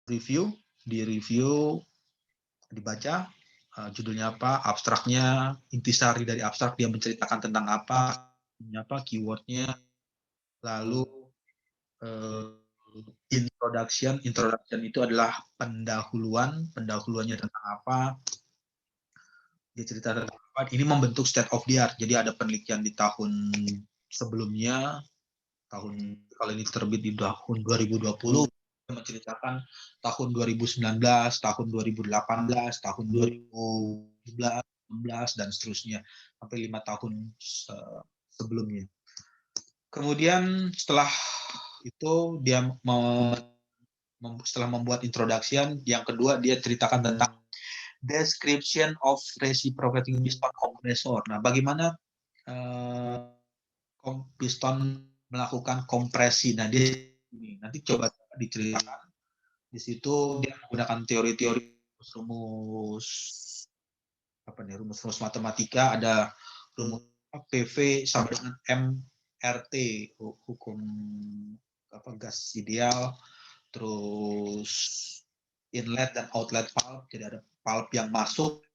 di review, dibaca, judulnya apa, abstraknya, intisari dari abstrak dia menceritakan tentang apa, keywordnya, lalu introduction itu adalah pendahuluannya tentang apa, dia cerita tentang apa, ini membentuk state of the art, jadi ada penelitian di tahun sebelumnya, kalau ini terbit di tahun 2020, menceritakan tahun 2019, tahun 2018, tahun 2017, dan seterusnya sampai 5 tahun sebelumnya. Kemudian setelah itu dia setelah membuat introduction, yang kedua dia ceritakan tentang description of reciprocating piston compressor. Nah, bagaimana piston melakukan kompresi. Nah, dia nanti coba diceritakan. Di situ dia menggunakan teori-teori rumus matematika, ada rumus PV sama dengan MRT, hukum gas ideal, terus inlet dan outlet pulp, jadi ada pulp yang masuk,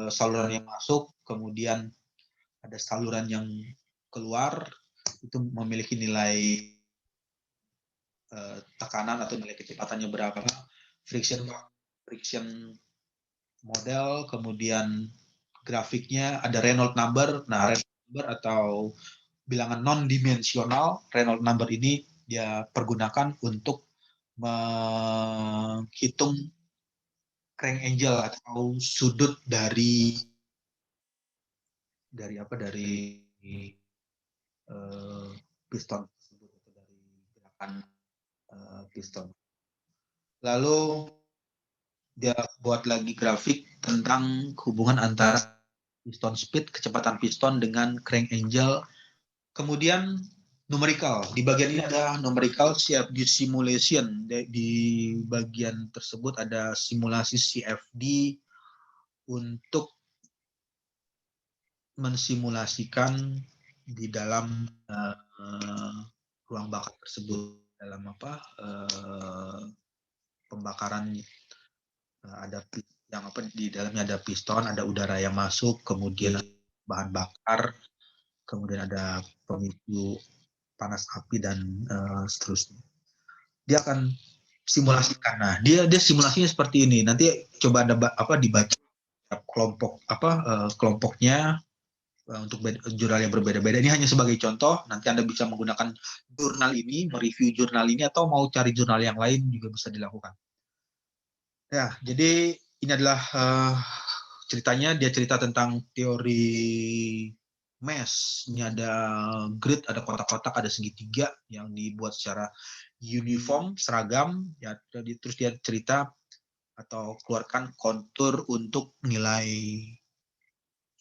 saluran yang masuk, kemudian ada saluran yang keluar, itu memiliki nilai tekanan atau nilai kecepatannya berapa, friction model, kemudian grafiknya ada Reynolds number. Nah, Reynolds number atau bilangan non-dimensional, Reynolds number ini dia pergunakan untuk menghitung crank angle atau sudut dari piston tersebut, atau dari gerakan piston. Lalu dia buat lagi grafik tentang hubungan antara piston speed, kecepatan piston dengan crank angle. Kemudian numerical. Di bagian ini ada numerical CFD simulation. Di bagian tersebut ada simulasi CFD untuk mensimulasikan di dalam ruang bakar tersebut, dalam pembakaran, ada yang di dalamnya ada piston, ada udara yang masuk, kemudian bahan bakar, kemudian ada pemicu panas api, dan seterusnya. Dia akan simulasikan. Nah, dia simulasinya seperti ini. Nanti coba dibaca kelompoknya untuk jurnal yang berbeda-beda. Ini hanya sebagai contoh. Nanti Anda bisa menggunakan jurnal ini, mereview jurnal ini, atau mau cari jurnal yang lain juga bisa dilakukan. Ya, jadi ini adalah ceritanya. Dia cerita tentang teori mesh. Ini ada grid, ada kotak-kotak, ada segitiga yang dibuat secara uniform, seragam. Ya, terus dia cerita atau keluarkan kontur untuk nilai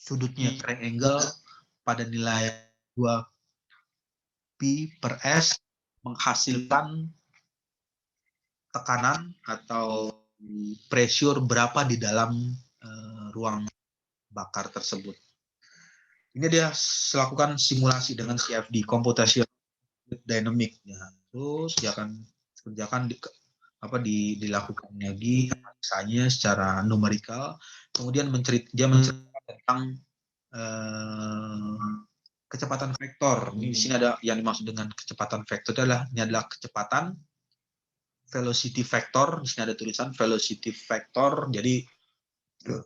sudutnya, triangle pada nilai 2 pi per s, menghasilkan tekanan atau pressure berapa di dalam ruang bakar tersebut. Ini dia lakukan simulasi dengan CFD, computational dynamic. Ya, terus dia akan kerjakan dilakukan lagi misalnya secara numerikal. Kemudian dia menceritakan tentang kecepatan vektor. Di sini ada yang dimaksud dengan kecepatan vektor ini adalah kecepatan velocity vector. Di sini ada tulisan velocity vector. Jadi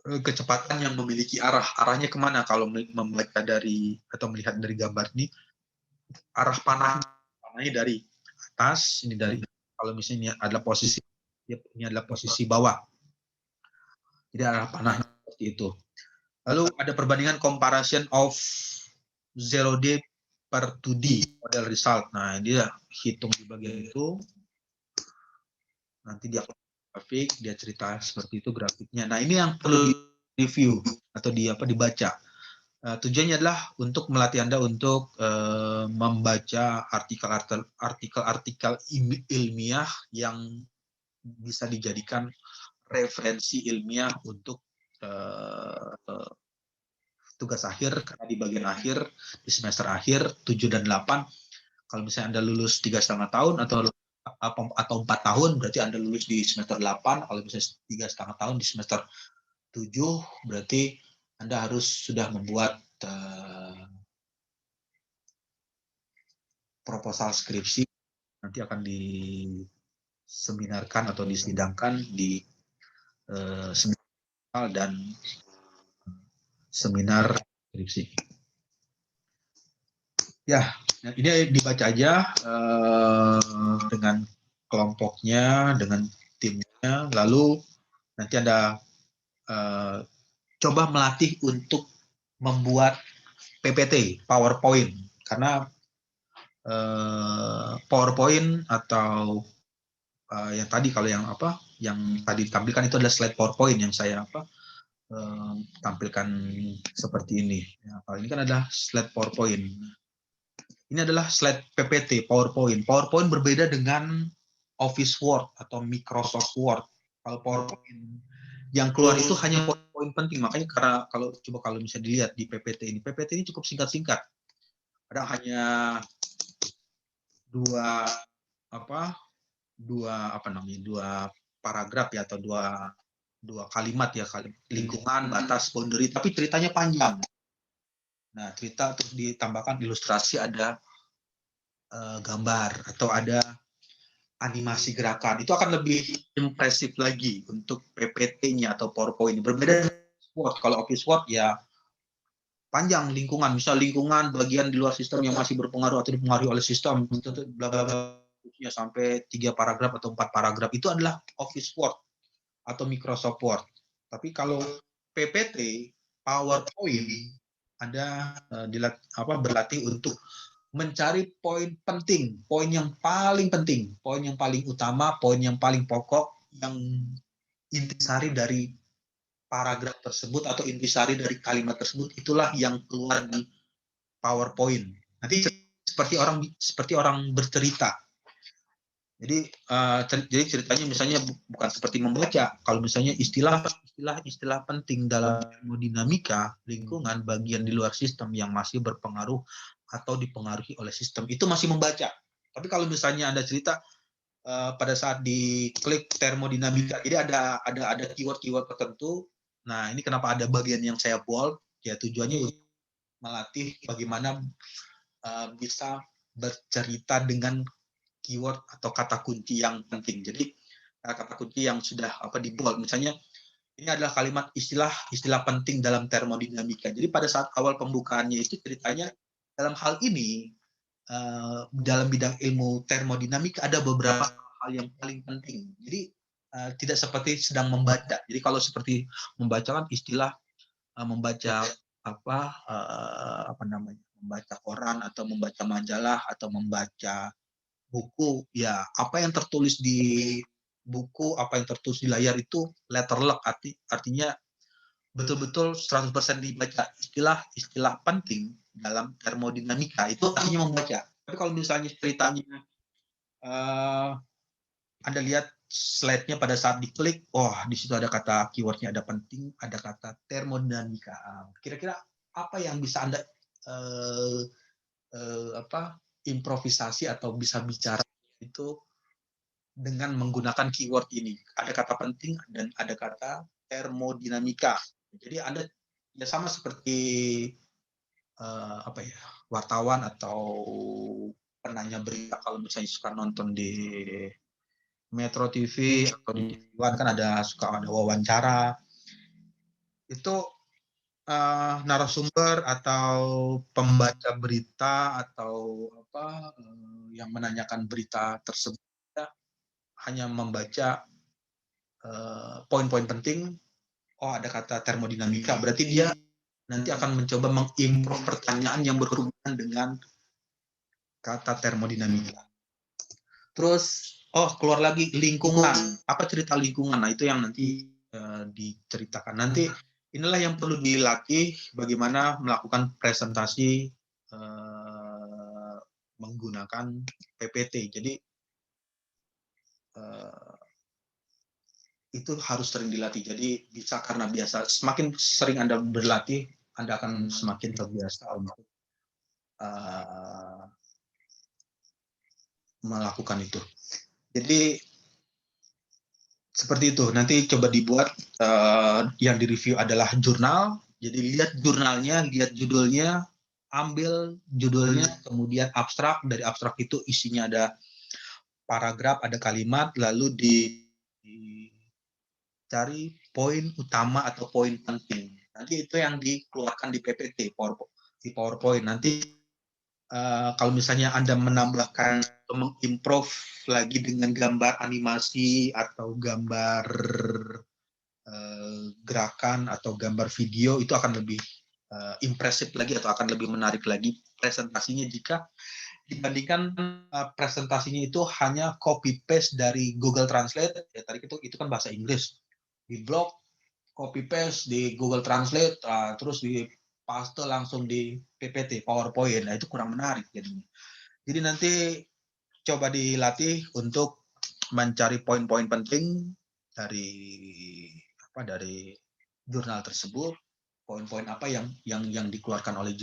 kecepatan yang memiliki arahnya kemana? Kalau membaca atau melihat dari gambar ini, arah panahnya dari atas, ini dari, kalau misalnya ini adalah posisi bawah. Jadi arah panahnya seperti itu. Lalu ada perbandingan comparison of 0D per 2D model result. Nah, dia hitung di bagian itu. Nanti dia grafik, dia cerita seperti itu grafiknya. Nah, ini yang perlu di review atau dibaca. Tujuannya adalah untuk melatih Anda untuk membaca artikel-artikel ilmiah yang bisa dijadikan referensi ilmiah untuk tugas akhir, karena di bagian akhir, di semester akhir 7 dan 8, kalau misalnya Anda lulus 3,5 tahun atau atau 4 tahun berarti Anda lulus di semester 8, kalau bisa 3,5 tahun di semester 7 berarti Anda harus sudah membuat proposal skripsi, nanti akan diseminarkan atau disidangkan di seminar dan seminar skripsi. Ya, ini dibaca aja dengan kelompoknya, dengan timnya, lalu nanti Anda coba melatih untuk membuat PPT, PowerPoint, karena PowerPoint atau yang tadi kalau yang tadi ditampilkan itu adalah slide PowerPoint yang saya tampilkan seperti ini. Ya, kalau ini kan adalah slide PowerPoint. Ini adalah slide PPT, PowerPoint. PowerPoint berbeda dengan Office Word atau Microsoft Word. Kalau PowerPoint yang keluar itu hanya poin penting. Makanya kalau bisa dilihat di PPT ini cukup singkat-singkat. Ada hanya dua paragraf ya, atau dua kalimat ya, lingkungan, batas, boundary, tapi ceritanya panjang. Nah, cerita terus ditambahkan ilustrasi, ada gambar atau ada animasi gerakan. Itu akan lebih impresif lagi untuk PPT-nya atau PowerPoint. Berbeda dengan Word. Kalau Office Word ya panjang lingkungan, misal lingkungan bagian di luar sistem yang masih berpengaruh atau dipengaruhi oleh sistem, bla bla bla, sampai 3 paragraf atau 4 paragraf, itu adalah Office Word atau Microsoft Word. Tapi kalau PPT, PowerPoint, Anda berlatih untuk mencari poin penting, poin yang paling penting, poin yang paling utama, poin yang paling pokok, yang intisari dari paragraf tersebut atau intisari dari kalimat tersebut, itulah yang keluar di PowerPoint. Nanti seperti orang bercerita. Jadi ceritanya misalnya bukan seperti membaca. Kalau misalnya istilah penting dalam termodinamika lingkungan bagian di luar sistem yang masih berpengaruh atau dipengaruhi oleh sistem, itu masih membaca. Tapi kalau misalnya Anda cerita pada saat diklik termodinamika, jadi ada keyword-keyword tertentu. Nah, ini kenapa ada bagian yang saya bold, ya tujuannya melatih bagaimana bisa bercerita dengan keyword atau kata kunci yang penting. Jadi kata kunci yang sudah di bold, misalnya ini adalah kalimat istilah penting dalam termodinamika. Jadi pada saat awal pembukaannya itu ceritanya dalam hal ini dalam bidang ilmu termodinamika ada beberapa hal yang paling penting. Jadi tidak seperti sedang membaca. Jadi kalau seperti membaca kan istilah membaca membaca koran atau membaca majalah atau membaca buku, ya apa yang tertulis di buku, apa yang tertulis di layar itu letter luck, artinya betul-betul 100% dibaca. Istilah penting dalam termodinamika itu artinya membaca. Tapi kalau misalnya ceritanya Anda lihat slide-nya pada saat diklik, di situ ada kata keyword-nya, ada penting, ada kata termodinamika. Kira-kira apa yang bisa Anda improvisasi atau bisa bicara itu dengan menggunakan keyword ini? Ada kata penting dan ada kata termodinamika. Jadi Anda ya sama seperti wartawan atau penanya berita, kalau misalnya suka nonton di Metro TV atau di TV One kan suka ada wawancara, itu narasumber atau pembaca berita atau yang menanyakan berita tersebut hanya membaca poin-poin penting. Ada kata termodinamika, berarti dia nanti akan mencoba mengimprove pertanyaan yang berhubungan dengan kata termodinamika. Terus keluar lagi lingkungan. Apa cerita lingkungan? Nah, itu yang nanti diceritakan. Nanti inilah yang perlu dilatih, bagaimana melakukan presentasi menggunakan PPT. Jadi itu harus sering dilatih. Jadi bisa, karena semakin sering Anda berlatih, Anda akan semakin terbiasa untuk melakukan itu. Jadi seperti itu. Nanti coba dibuat yang direview adalah jurnal. Jadi lihat jurnalnya, lihat judulnya, ambil judulnya, kemudian abstrak. Dari abstrak itu isinya ada paragraf, ada kalimat, lalu dicari poin utama atau poin penting. Nanti itu yang dikeluarkan di PPT, di PowerPoint. Nanti kalau misalnya Anda menambahkan atau mengimprove lagi dengan gambar animasi atau gambar gerakan atau gambar video, itu akan lebih impresif lagi atau akan lebih menarik lagi presentasinya jika dibandingkan presentasinya itu hanya copy paste dari Google Translate. Ya, tadi itu kan bahasa Inggris, di blog copy paste di Google Translate, terus di paste langsung di PPT PowerPoint. Nah, itu kurang menarik jadinya. Jadi nanti coba dilatih untuk mencari poin-poin penting dari jurnal tersebut, poin-poin apa yang dikeluarkan oleh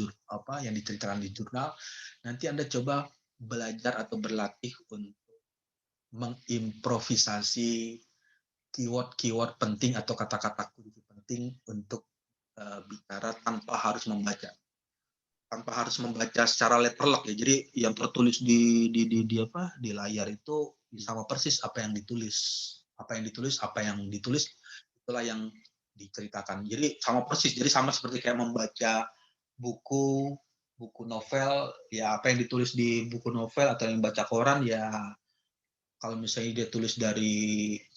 yang diceritakan di jurnal. Nanti Anda coba belajar atau berlatih untuk mengimprovisasi keyword-keyword penting atau kata-kata kunci penting untuk bicara tanpa harus membaca secara letterlock ya. Jadi yang tertulis di layar itu sama persis apa yang ditulis itulah yang diceritakan. Jadi sama persis. Jadi sama seperti kayak membaca buku novel, ya apa yang ditulis di buku novel atau yang baca koran ya, kalau misalnya dia tulis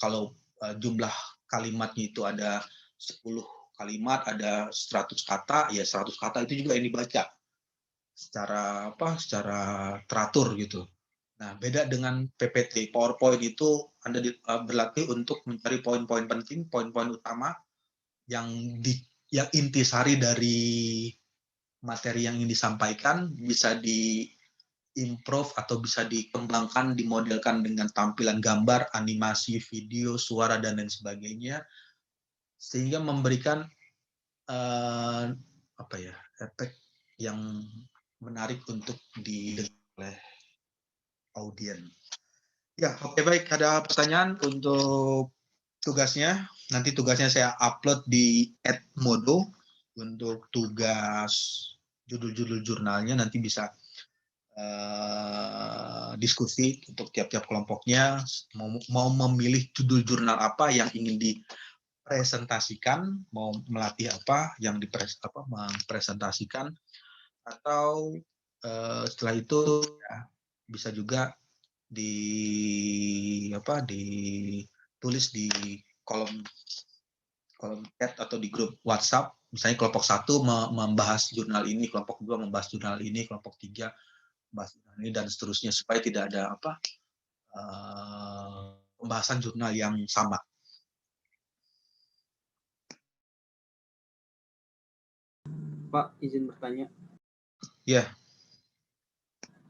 kalau jumlah kalimatnya itu ada 10 kalimat, ada 100 kata, ya 100 kata itu juga yang dibaca secara teratur gitu. Nah, beda dengan PPT, PowerPoint itu Anda berlatih untuk mencari poin-poin penting, poin-poin utama yang intisari dari materi yang ingin disampaikan, bisa improve atau bisa dikembangkan, dimodelkan dengan tampilan gambar, animasi, video, suara, dan lain sebagainya, sehingga memberikan efek yang menarik untuk didengar oleh audiens. Ya, oke, baik. Ada pertanyaan untuk tugasnya? Nanti tugasnya saya upload di @modo untuk tugas judul-judul jurnalnya. Nanti bisa diskusi untuk tiap-tiap kelompoknya, mau memilih judul jurnal apa yang ingin dipresentasikan, mau melatih apa yang mempresentasikan, atau setelah itu ya, bisa juga ditulis di kolom chat atau di grup WhatsApp. Misalnya kelompok 1 membahas jurnal ini, kelompok 2 membahas jurnal ini, kelompok 3 membahas jurnal ini, dan seterusnya, supaya tidak ada pembahasan jurnal yang sama. Pak, izin bertanya. Ya.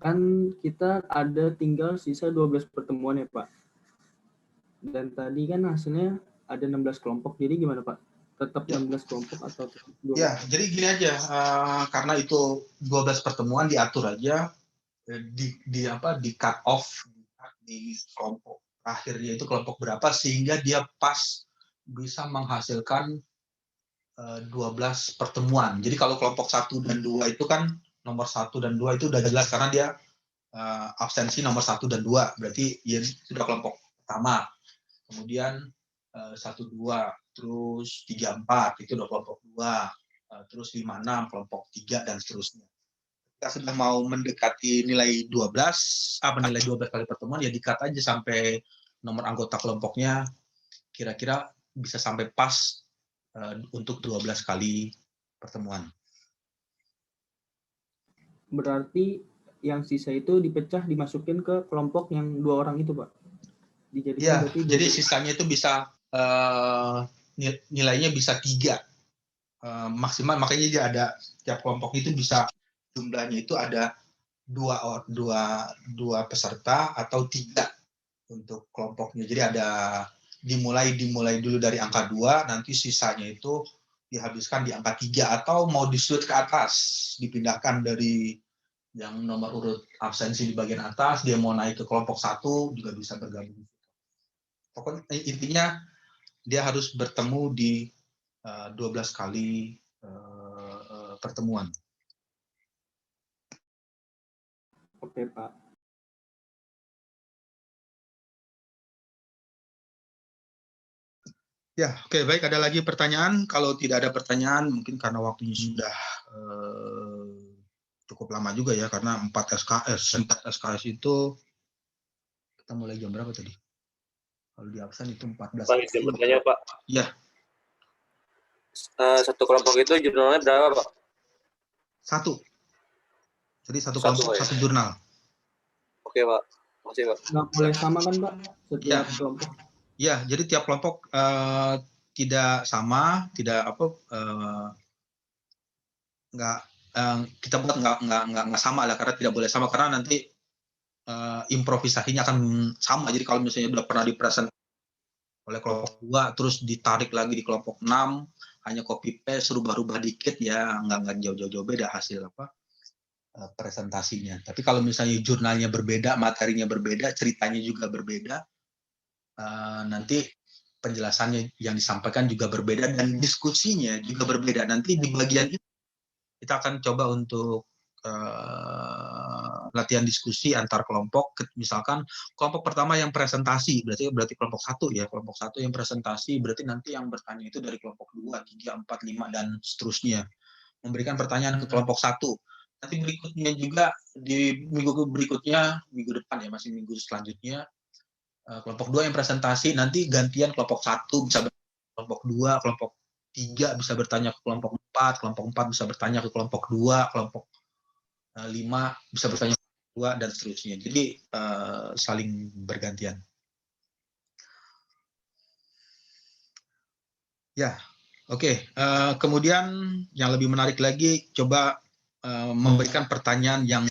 Kan kita ada tinggal sisa 12 pertemuan ya, Pak. Dan tadi kan hasilnya ada 16 kelompok. Jadi gimana, Pak? Tetap 16 kelompok atau 12? Ya, jadi gini aja, karena itu 12 pertemuan, diatur aja di cut off di kelompok akhirnya itu kelompok berapa sehingga dia pas bisa menghasilkan 12 pertemuan. Jadi kalau kelompok 1 dan 2 itu kan nomor 1 dan 2 itu udah jelas karena dia absensi nomor 1 dan 2, berarti ya sudah kelompok pertama. Kemudian 1, 2, terus 3, 4 itu udah kelompok 2, terus 5, 6 kelompok 3, dan seterusnya. Kita sudah mau mendekati nilai 12 kali pertemuan, ya di-cut aja sampai nomor anggota kelompoknya kira-kira bisa sampai pas untuk 12 kali pertemuan. Berarti yang sisa itu dipecah, dimasukin ke kelompok yang 2 orang itu, Pak? Ya, jadi sisanya itu bisa nilainya bisa 3 maksimal, makanya dia ada tiap kelompok itu bisa jumlahnya itu ada 2 peserta atau 3 untuk kelompoknya. Jadi ada dimulai dulu dari angka 2, nanti sisanya itu dihabiskan di angka 3, atau mau disuit ke atas, dipindahkan dari yang nomor urut absensi di bagian atas, dia mau naik ke kelompok 1 juga bisa bergabung. Pokoknya intinya dia harus bertemu di 12 kali pertemuan. Oke, Pak. Ya, oke, baik. Ada lagi pertanyaan? Kalau tidak ada pertanyaan, mungkin karena waktunya sudah cukup lama juga ya, karena 4 SKS. 4 SKS itu, kita mulai jam berapa tadi? Kalau di absen itu 14. Pak, izin bertanya, Pak. Ya. Satu kelompok itu jurnalnya berapa, Pak? 1. Jadi satu kelompok, ya? 1 jurnal. Oke, Pak. Makasih, Pak. Nggak boleh sama kan, Pak? Setiap kelompok. Ya, jadi tiap kelompok tidak sama, tidak nggak kita buat nggak sama lah, karena tidak boleh sama, karena nanti improvisasinya akan sama. Jadi kalau misalnya udah pernah dipresent oleh kelompok 2 terus ditarik lagi di kelompok 6, hanya copy paste, rubah-rubah dikit, ya nggak jauh-jauh beda hasil presentasinya. Tapi kalau misalnya jurnalnya berbeda, materinya berbeda, ceritanya juga berbeda, nanti penjelasannya yang disampaikan juga berbeda dan diskusinya juga berbeda. Nanti di bagian itu kita akan coba untuk latihan diskusi antar kelompok. Misalkan kelompok pertama yang presentasi, berarti kelompok 1 ya, kelompok 1 yang presentasi, berarti nanti yang bertanya itu dari kelompok 2, 3, 4, 5 dan seterusnya. Memberikan pertanyaan ke kelompok 1. Nanti berikutnya juga di minggu berikutnya, minggu depan ya, masih minggu selanjutnya, kelompok 2 yang presentasi, nanti gantian kelompok 1 bisa bertanya ke kelompok 2, kelompok 3 bisa bertanya ke kelompok 4, kelompok 4 bisa bertanya ke kelompok 2, kelompok 5 bisa bertanya ke kelompok 2, dan seterusnya. Jadi saling bergantian. Ya, oke. Kemudian yang lebih menarik lagi, coba memberikan pertanyaan yang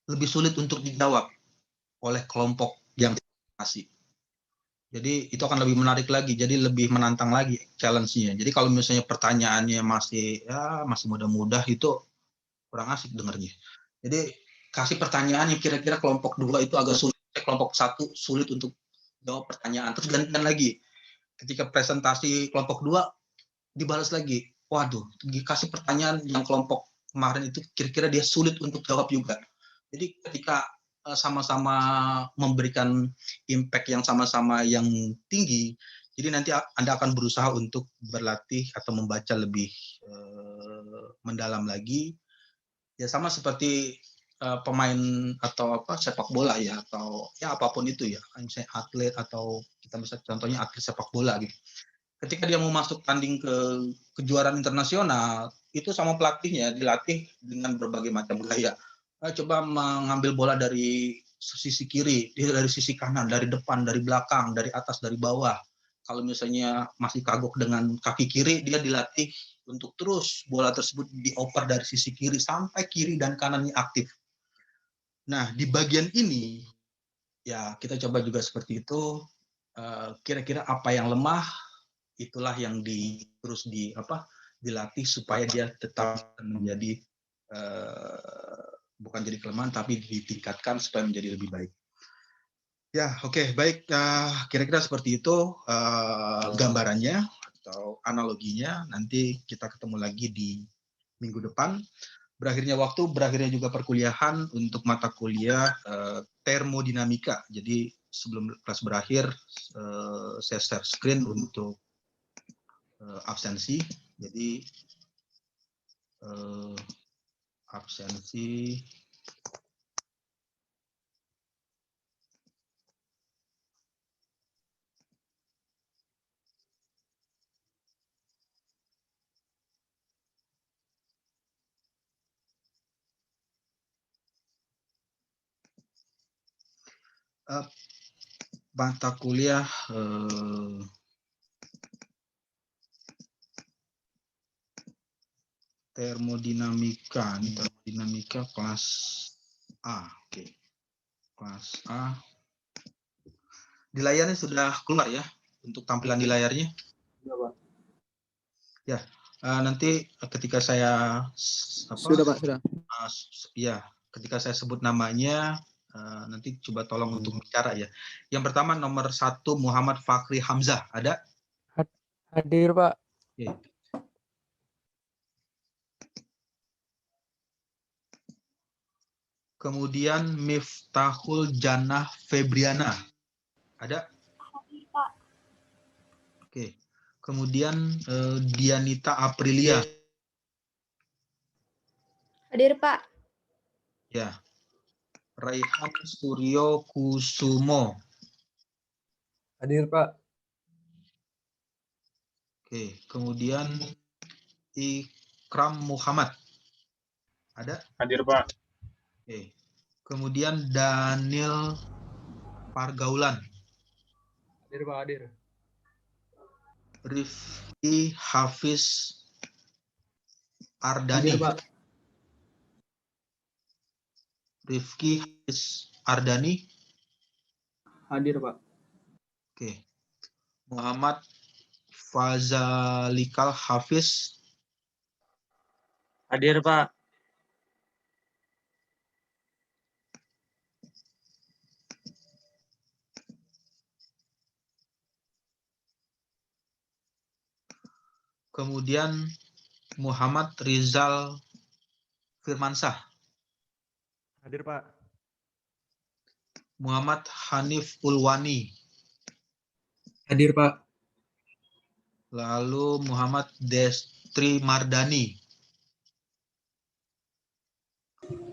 lebih sulit untuk dijawab oleh kelompok yang kasih. Jadi itu akan lebih menarik lagi, jadi lebih menantang lagi challenge-nya. Jadi kalau misalnya pertanyaannya masih mudah-mudah, itu kurang asik dengarnya. Jadi kasih pertanyaan yang kira-kira kelompok 2 itu agak sulit, kelompok 1 sulit untuk jawab pertanyaan. Terus gantian lagi. Ketika presentasi kelompok 2 dibalas lagi. Waduh, dikasih pertanyaan yang kelompok kemarin itu kira-kira dia sulit untuk jawab juga. Jadi ketika sama-sama memberikan impact yang sama-sama yang tinggi, jadi nanti Anda akan berusaha untuk berlatih atau membaca lebih mendalam lagi. Ya sama seperti pemain atau sepak bola ya, atau ya apapun itu ya, misalnya atlet, atau kita bisa contohnya atlet sepak bola gitu. Ketika dia mau masuk tanding ke kejuaraan internasional, itu sama pelatihnya dilatih dengan berbagai macam gaya. Coba mengambil bola dari sisi kiri, dari sisi kanan, dari depan, dari belakang, dari atas, dari bawah. Kalau misalnya masih kagok dengan kaki kiri, dia dilatih untuk terus bola tersebut dioper dari sisi kiri sampai kiri dan kanannya aktif. Nah, di bagian ini ya kita coba juga seperti itu. Kira-kira apa yang lemah, itulah yang terus dilatih supaya dia tetap menjadi bukan jadi kelemahan, tapi ditingkatkan supaya menjadi lebih baik. Ya, oke, baik. Kira-kira seperti itu gambarannya atau analoginya. Nanti kita ketemu lagi di minggu depan. Berakhirnya waktu, berakhirnya juga perkuliahan untuk mata kuliah termodinamika. Jadi sebelum kelas berakhir, saya share screen untuk absensi. Jadi absensi mata kuliah termodinamika kelas A. Oke. Kelas A. Di layarnya sudah keluar ya untuk tampilan di layarnya? Ya, Pak. Ya. Nanti ketika saya Sudah Pak, sudah. ya, ketika saya sebut namanya, nanti coba tolong untuk bicara ya. Yang pertama nomor 1 Muhammad Fakri Hamzah, ada? Hadir, Pak. Oke. Kemudian Miftahul Jannah Febriana, ada? Oke. Kemudian Dianita Aprilia. Hadir, Pak. Ya. Raihan Suryo Kusumo. Hadir, Pak. Oke. Kemudian Ikram Muhammad. Ada? Hadir, Pak. Oke. Kemudian Daniel Pargaulan. Hadir, Pak. Hadir. Rifki Hafiz Ardani. Hadir Pak. Rifki Hafiz Ardani. Hadir Pak. Oke. Muhammad Fazalikal Hafiz. Hadir, Pak. Kemudian Muhammad Rizal Firmansah. Hadir, Pak. Muhammad Hanif Ulwani. Hadir, Pak. Lalu Muhammad Destri Mardani.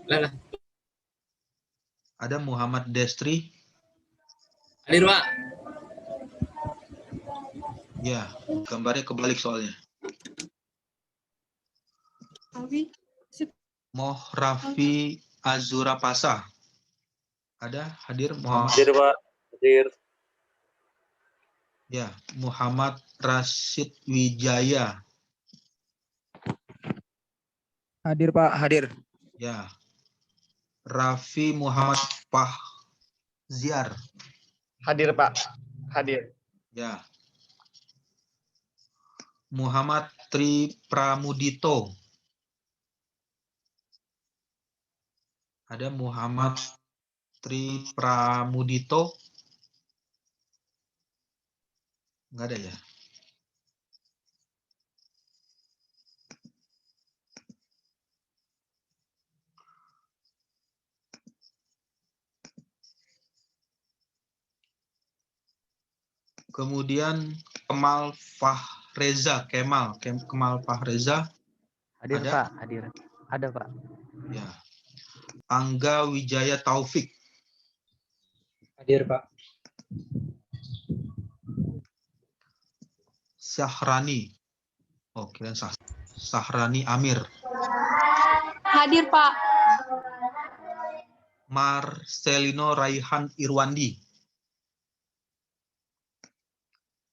Lala. Ada Muhammad Destri. Hadir, Pak. Ya, gambarnya kebalik soalnya. Moh Raffi Azura Pasa. Ada hadir Muhammad. Hadir, Pak. Hadir. Ya, Muhammad Rashid Wijaya. Hadir, Pak. Hadir. Ya. Raffi Muhammad Fahziar. Hadir, Pak. Hadir. Ya. Muhammad Tri Pramudito. Ada Muhammad Tri Pramudito. Enggak ada ya? Kemudian Kemal Fahreza, Kemal Fahreza. Hadir, Ada? Pak. Hadir. Ada, Pak. Ya. Angga Wijaya Taufik. Hadir, Pak. Syahrani. Oh, kirain Sahrani Amir. Hadir, Pak. Marcelino Raihan Irwandi.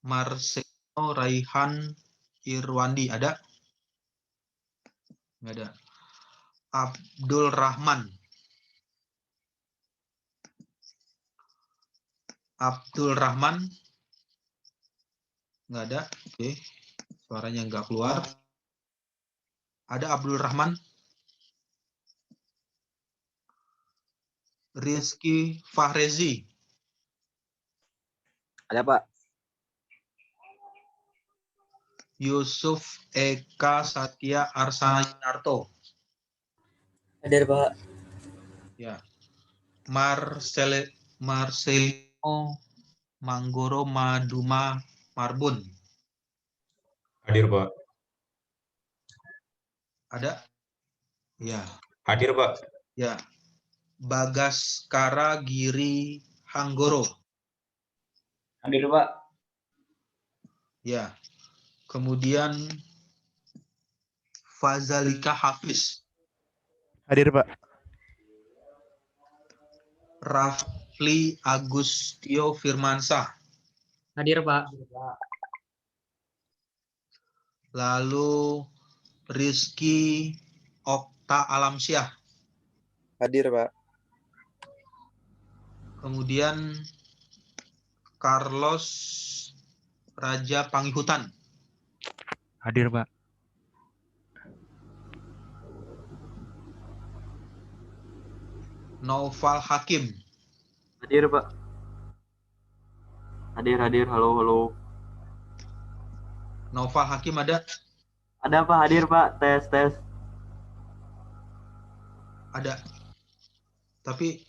Marcelino Raihan Irwandi, ada? Nggak ada. Abdul Rahman. Abdul Rahman. Nggak ada. Oke. Suaranya nggak keluar. Ada Abdul Rahman. Rizky Fahrezi. Ada, Pak. Yusuf Eka Satya Arsana Yunarto. Hadir, Pak. Ya. Marcelino Manggoro Maduma Marbun. Hadir, Pak. Ada? Ya. Hadir, Pak. Ya. Bagaskara Giri Hanggoro. Hadir, Pak. Ya. Kemudian Fazalika Hafiz. Hadir, Pak. Rafli Agustio Firmansah. Hadir, Pak. Lalu Rizky Okta Alamsyah. Hadir, Pak. Kemudian Carlos Raja Pangihutan. Hadir, Pak. Naufal Hakim. Hadir, Pak. Hadir. Halo. Naufal Hakim ada? Ada, Pak. Hadir, Pak. Tes. Ada. Tapi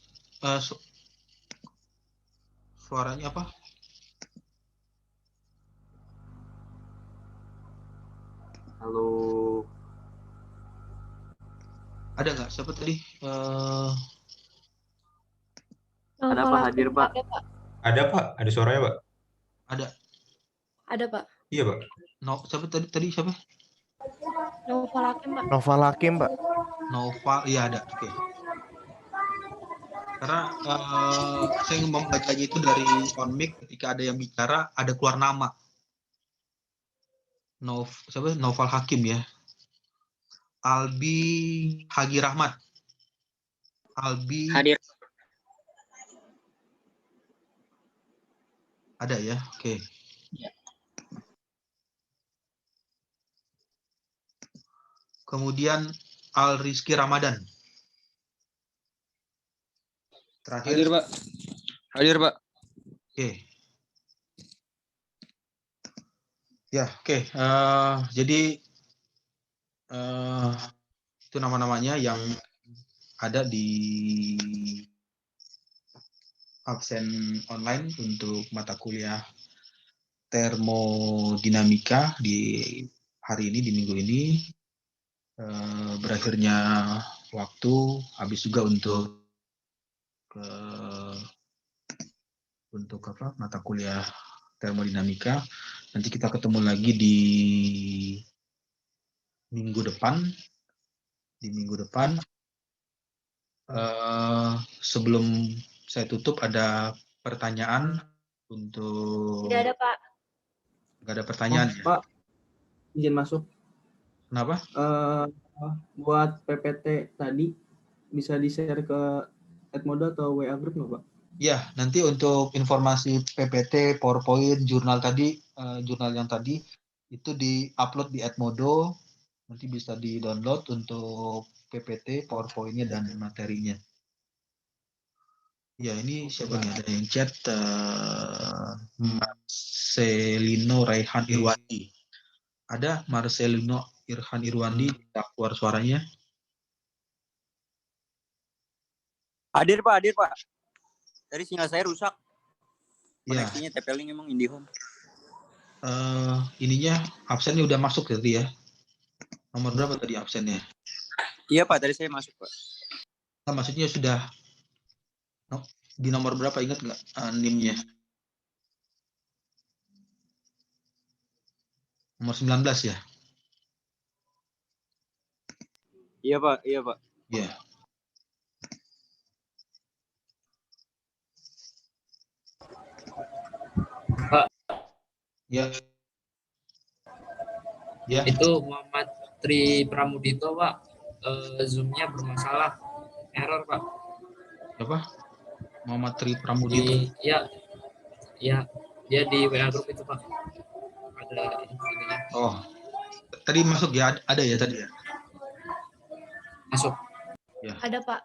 suaranya apa? Halo. Ada nggak? Siapa tadi? Ada, Pak. Hadir, Pak. Ada, Pak. Ada Pak, ada suaranya Pak. Ada. Ada, Pak. Iya Pak. Siapa tadi siapa? Naufal Hakim, Pak. Novel Hakim, Pak. Naufal, iya ada. Oke. Karena saya membacanya itu dari on mic, ketika ada yang bicara ada keluar nama. Naufal Hakim ya. Albi Hagi Rahmat. Albi Hadir. ada ya. Oke. Ya. Kemudian Al Rizky Ramadan. Terakhir. Hadir, Pak. Hadir, Pak. Oke. Ya, oke. Jadi itu nama-namanya yang ada di absen online untuk mata kuliah termodinamika di hari ini, di minggu ini. Berakhirnya waktu, habis juga untuk mata kuliah termodinamika. Nanti kita ketemu lagi di minggu depan. Sebelum saya tutup, ada pertanyaan untuk... Tidak ada, Pak. Nggak ada pertanyaan ya? Pak, izin masuk. Kenapa? Buat PPT tadi bisa di-share ke Edmodo atau WA group nggak, Pak? Ya, nanti untuk informasi PPT, PowerPoint, jurnal yang tadi itu di-upload di Edmodo. Nanti bisa di-download untuk PPT, PowerPoint-nya dan materinya. Ya, ini siapa nih? Ada yang chat, Marcelino Raihan Irwandi. Ada Marcelino Irhan Irwandi, tidak keluar suaranya. Hadir Pak. Tadi sinyal saya rusak. Ya. Koneksinya TP-Link emang IndiHome. Ininya absennya udah masuk tadi ya. Nomor berapa tadi absennya? Iya Pak, tadi saya masuk Pak. Nah, maksudnya sudah di nomor berapa, ingat nggak NIM-nya? Nomor 19 ya? Iya Pak. Iya. Pak. Ya. Ya. Itu Muhammad Tri Pramudito, Pak. Zoom-nya bermasalah. Error, Pak. Apa? Muhammad Tri Pramudito. Ya, dia di WA group itu, Pak. Ada ininya. Oh. Tadi masuk ya? Ada ya tadi ya? Masuk. Ya. Ada, Pak.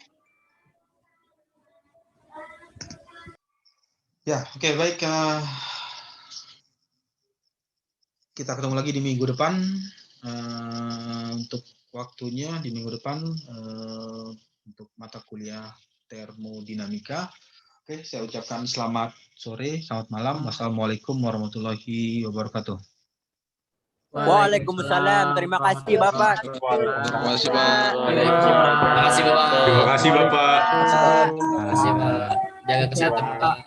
Ya, oke, baik. Kita ketemu lagi di minggu depan. Untuk waktunya di minggu depan untuk mata kuliah termodinamika. Oke, saya ucapkan selamat sore, selamat malam. Wassalamualaikum warahmatullahi wabarakatuh. Waalaikumsalam. Terima kasih Bapak. Terima kasih, Pak. Terima kasih, Bapak. Terima kasih Bapak. Terima kasih, Pak. Jaga kesehatan, Pak.